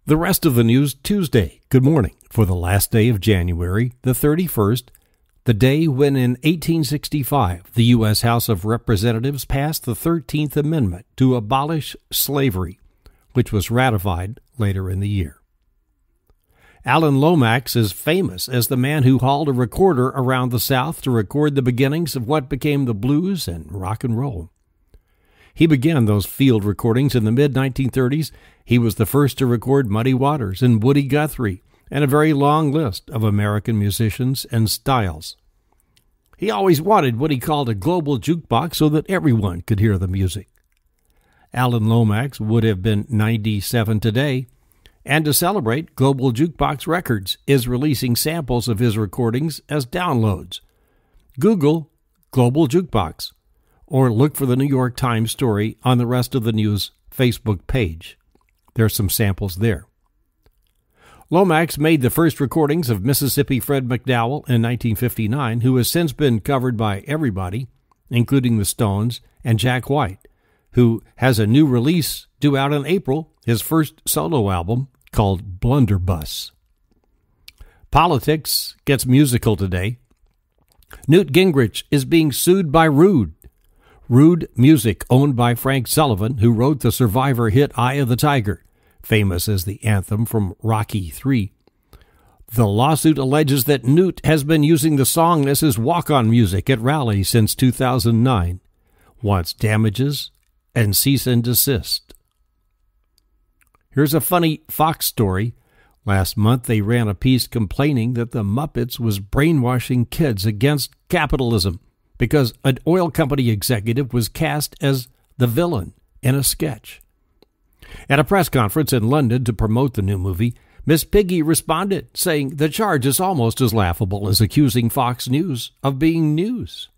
The rest of the news Tuesday. Good morning for the last day of January, the 31st, the day when in 1865 the U.S. House of Representatives passed the 13th Amendment to abolish slavery, which was ratified later in the year. Alan Lomax is famous as the man who hauled a recorder around the South to record the beginnings of what became the blues and rock and roll. He began those field recordings in the mid-1930s. He was the first to record Muddy Waters and Woody Guthrie, and a very long list of American musicians and styles. He always wanted what he called a global jukebox so that everyone could hear the music. Alan Lomax would have been 97 today, and to celebrate, Global Jukebox Records is releasing samples of his recordings as downloads. Google Global Jukebox, or look for the New York Times story on the Rest of the News Facebook page. There's some samples there. Lomax made the first recordings of Mississippi Fred McDowell in 1959, who has since been covered by everybody, including the Stones and Jack White, who has a new release due out in April, his first solo album called Blunderbuss. Politics gets musical today. Newt Gingrich is being sued by Rude. Rude Music, owned by Frank Sullivan, who wrote the Survivor hit Eye of the Tiger, famous as the anthem from Rocky III. The lawsuit alleges that Newt has been using the song as his walk-on music at rallies since 2009, wants damages and cease and desist. Here's a funny Fox story. Last month they ran a piece complaining that the Muppets was brainwashing kids against capitalism, because an oil company executive was cast as the villain in a sketch. At a press conference in London to promote the new movie, Miss Piggy responded, saying the charge is almost as laughable as accusing Fox News of being news.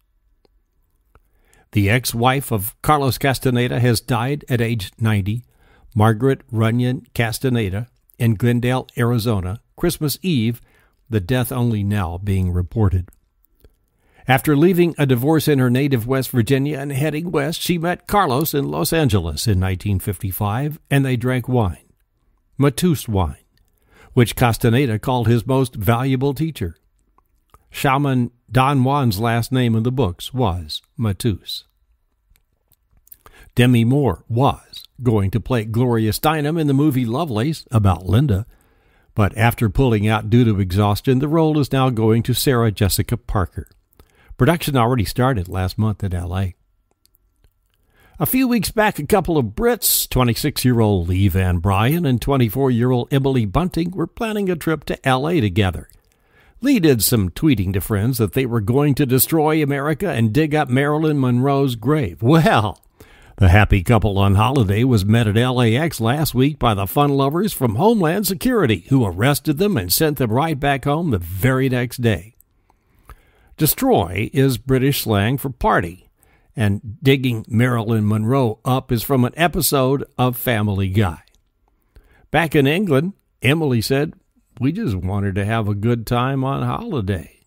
The ex-wife of Carlos Castaneda has died at age 90, Margaret Runyon Castaneda, in Glendale, Arizona, Christmas Eve, the death only now being reported. After leaving a divorce in her native West Virginia and heading west, she met Carlos in Los Angeles in 1955, and they drank wine, Matus wine, which Castaneda called his most valuable teacher. Shaman Don Juan's last name in the books was Matus. Demi Moore was going to play Gloria Steinem in the movie Lovelace about Linda, but after pulling out due to exhaustion, the role is now going to Sarah Jessica Parker. Production already started last month in L.A. A few weeks back, a couple of Brits, 26-year-old Lee Van Bryan and 24-year-old Emily Bunting, were planning a trip to L.A. together. Lee did some tweeting to friends that they were going to destroy America and dig up Marilyn Monroe's grave. Well, the happy couple on holiday was met at LAX last week by the fun lovers from Homeland Security, who arrested them and sent them right back home the very next day. Destroy is British slang for party, and digging Marilyn Monroe up is from an episode of Family Guy. Back in England, Emily said, "We just wanted to have a good time on holiday."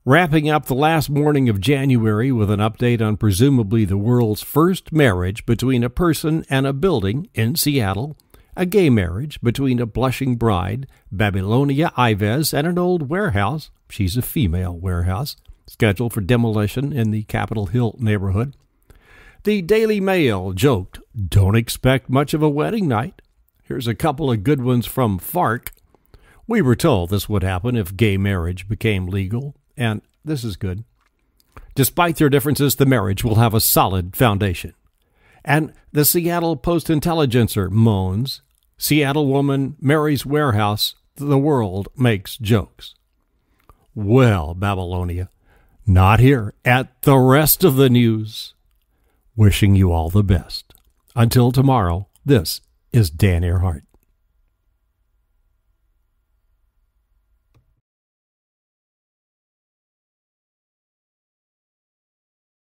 Wrapping up the last morning of January with an update on presumably the world's first marriage between a person and a building in Seattle, a gay marriage between a blushing bride, Babylonia Ives, and an old warehouse, she's a female warehouse, scheduled for demolition in the Capitol Hill neighborhood. The Daily Mail joked, "Don't expect much of a wedding night." Here's a couple of good ones from FARC. "We were told this would happen if gay marriage became legal," and this is good. "Despite their differences, the marriage will have a solid foundation." And the Seattle Post-Intelligencer moans, "Seattle woman marries warehouse, the world makes jokes." Well, Babylonia, not here at the Rest of the News. Wishing you all the best. Until tomorrow, this is Dan Earhart.